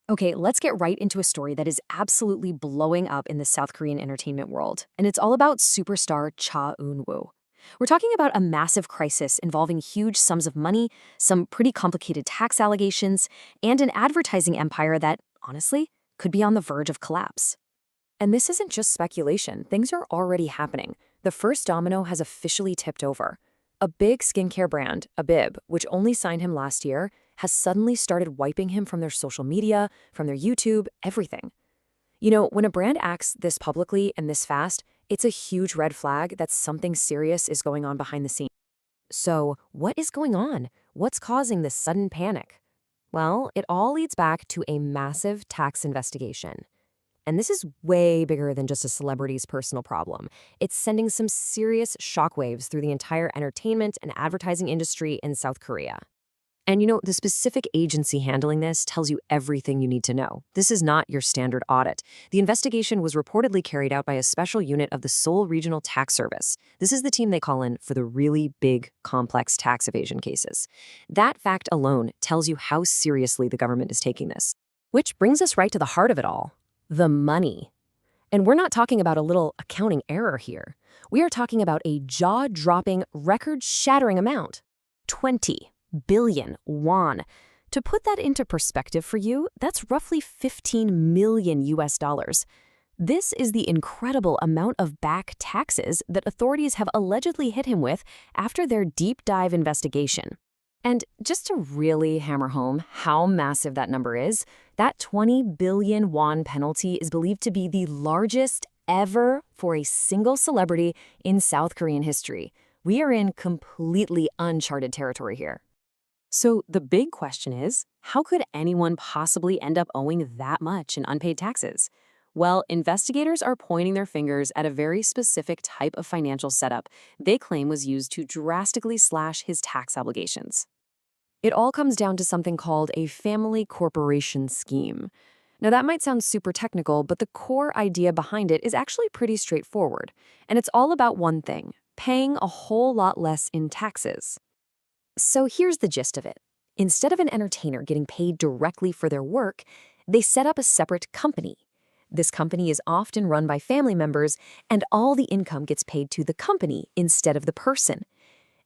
Okay, let's get right into a story that is absolutely blowing up in the South Korean entertainment world, and it's all about superstar Cha Eun-woo. We're talking about a massive crisis involving huge sums of money, some pretty complicated tax allegations, and an advertising empire that, honestly, could be on the verge of collapse. And this isn't just speculation, things are already happening. The first domino has officially tipped over. A big skincare brand, Abib, which only signed him last year, has suddenly started wiping him from their social media, from their YouTube, everything. You know, when a brand acts this publicly and this fast, it's a huge red flag that something serious is going on behind the scenes. So, what is going on? What's causing this sudden panic? Well, it all leads back to a massive tax investigation. And this is way bigger than just a celebrity's personal problem. It's sending some serious shockwaves through the entire entertainment and advertising industry in South Korea. And you know, the specific agency handling this tells you everything you need to know. This is not your standard audit. The investigation was reportedly carried out by a special unit of the Seoul Regional Tax Service. This is the team they call in for the really big, complex tax evasion cases. That fact alone tells you how seriously the government is taking this. Which brings us right to the heart of it all, the money. And we're not talking about a little accounting error here. We are talking about a jaw-dropping, record-shattering amount. 20 billion won. To put that into perspective for you, that's roughly 15 million US dollars. This is the incredible amount of back taxes that authorities have allegedly hit him with after their deep dive investigation. And just to really hammer home how massive that number is, that 20 billion won penalty is believed to be the largest ever for a single celebrity in South Korean history. We are in completely uncharted territory here. So the big question is, how could anyone possibly end up owing that much in unpaid taxes? Well, investigators are pointing their fingers at a very specific type of financial setup they claim was used to drastically slash his tax obligations. It all comes down to something called a family corporation scheme. Now, that might sound super technical, but the core idea behind it is actually pretty straightforward. And it's all about one thing: paying a whole lot less in taxes. So here's the gist of it. Instead of an entertainer getting paid directly for their work, they set up a separate company. This company is often run by family members, and all the income gets paid to the company instead of the person.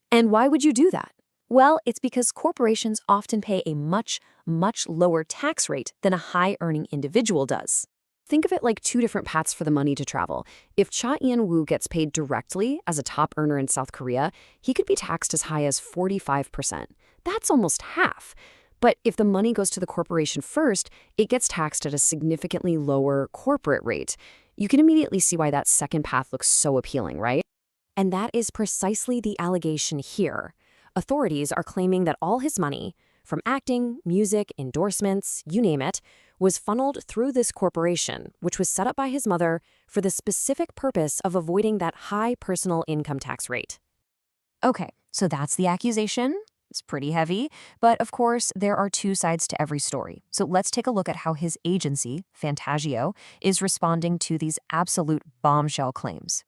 And why would you do that? Well, it's because corporations often pay a much lower tax rate than a high-earning individual does. Think of it like two different paths for the money to travel. If Cha Eun-woo gets paid directly as a top earner in South Korea, he could be taxed as high as 45%. That's almost half. But if the money goes to the corporation first, it gets taxed at a significantly lower corporate rate. You can immediately see why that second path looks so appealing, right? And that is precisely the allegation here. Authorities are claiming that all his money, from acting, music, endorsements, you name it, was funneled through this corporation, which was set up by his mother for the specific purpose of avoiding that high personal income tax rate. Okay, so that's the accusation. It's pretty heavy, but of course, there are two sides to every story. So let's take a look at how his agency, Fantagio, is responding to these absolute bombshell claims.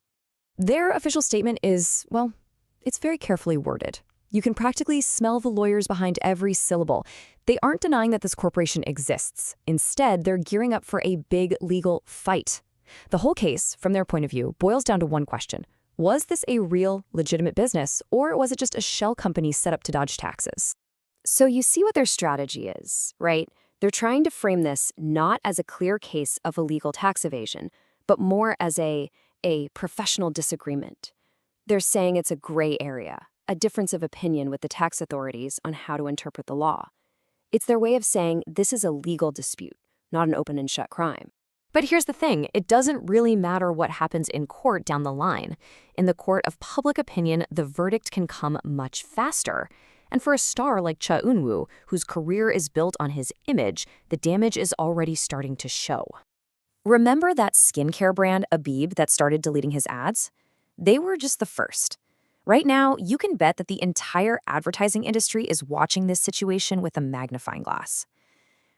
Their official statement is, well, it's very carefully worded. You can practically smell the lawyers behind every syllable. They aren't denying that this corporation exists. Instead, they're gearing up for a big legal fight. The whole case, from their point of view, boils down to one question. Was this a real, legitimate business, or was it just a shell company set up to dodge taxes? So you see what their strategy is, right? They're trying to frame this not as a clear case of illegal tax evasion, but more as a professional disagreement. They're saying it's a gray area, a difference of opinion with the tax authorities on how to interpret the law. It's their way of saying this is a legal dispute, not an open and shut crime. But here's the thing, it doesn't really matter what happens in court down the line. In the court of public opinion, the verdict can come much faster. And for a star like Cha Eun-woo, whose career is built on his image, the damage is already starting to show. Remember that skincare brand, Abib, that started deleting his ads? They were just the first. Right now, you can bet that the entire advertising industry is watching this situation with a magnifying glass.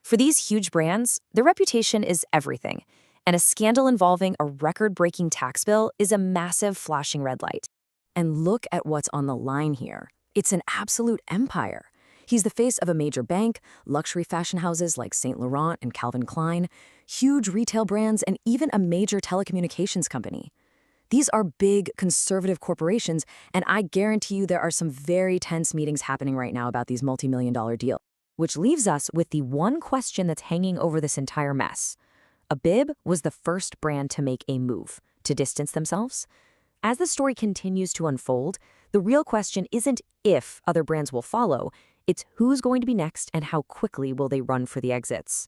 For these huge brands, their reputation is everything, and a scandal involving a record-breaking tax bill is a massive flashing red light. And look at what's on the line here. It's an absolute empire. He's the face of a major bank, luxury fashion houses like Saint Laurent and Calvin Klein, huge retail brands, and even a major telecommunications company. These are big, conservative corporations, and I guarantee you there are some very tense meetings happening right now about these multi-million-dollar deals. Which leaves us with the one question that's hanging over this entire mess. Abib was the first brand to make a move, to distance themselves. As the story continues to unfold, the real question isn't if other brands will follow, it's who's going to be next and how quickly will they run for the exits.